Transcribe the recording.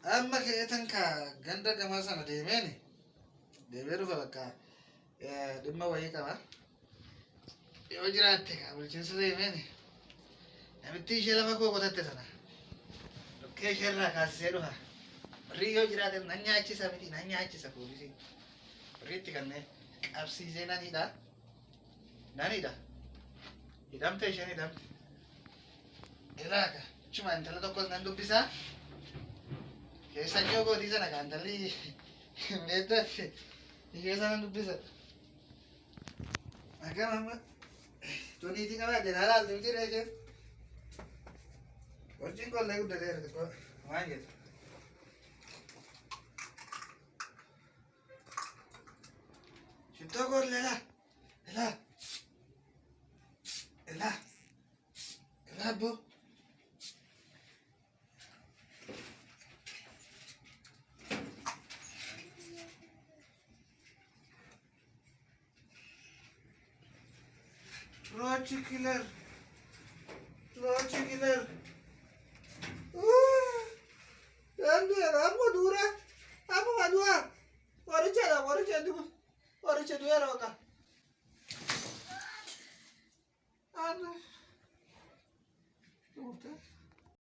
Amma keetan ka ganda gama sana deemee ni deemee dhufa bakka dhimma wayii qaba. Yoo jiraatte kaa bulchiinsa deemee ni namitti ishee lafa koo qotatte sana lukkee isheerraa kaasisee dhufa. Warri yoo jiraate nan nyaachisa miti nan nyaachisa poolisii. Warri itti kanneen qabsiisee nanidha. Nanidha. Hidhamte isheen hidhamte. Ilaaka chuma intala tokkos nan dubbisaa. Keessa yoo gootii sana kan intalli beektatti ishee sana dubbisa. Akkam amma tuniitii qabaate naa laaltu miti reeshee. Wajjin qollee guddateera xiqqoo waan jedhu. Shittoo qollee laa ilaa ilaa ilaa abboo. Roach killer. Roach killer. Amo dura. Amo madua. Oricha du. Oricha du era oka. Ana. ¿Cómo está?